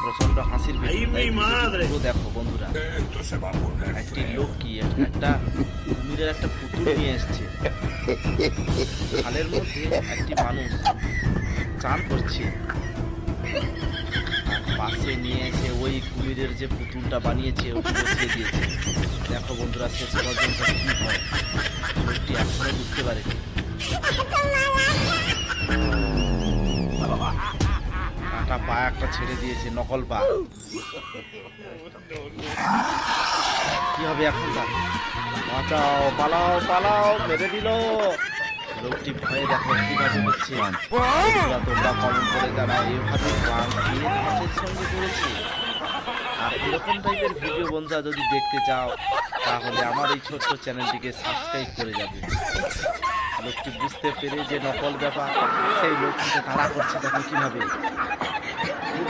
প্রচন্ড হাসির ভিডিও। দেখো বন্ধুরা, একটি লোক কি একটা কুমিরের একটা পুতুল নিয়ে এসছে। খালের মধ্যে একটি মানুষ চান করছে, পাশে নিয়ে এসে ওই কুমিরের যে পুতুলটা বানিয়েছে ওটা বসিয়ে দিয়েছে। দেখো বন্ধুরা, শেষ পর্যন্ত কি হয় লোকটি এখনো বুঝতে পারেনি। কাটা পা একটা ছেড়ে দিয়েছে, নকল পা। কি হবে এখন? বাঁচাও, পালাও পালাও, মেরে দিল। লোকটি ভয়ে দেখো কিভাবে হচ্ছে। তোমরা কমেন্ট করে জানাও এভাবে প্রাণ দিয়ে তোমাদের সঙ্গে করেছে। আর এরকম টাইপের ভিডিও বন্ধুরা যদি দেখতে চাও তাহলে আমার এই ছোট্ট চ্যানেলটিকে সাবস্ক্রাইব করে যাবে। লোকটি বুঝতে পেরে যে নকল ব্যাপার, সেই লোকটিকে তাড়া করছে দেখো কিভাবে।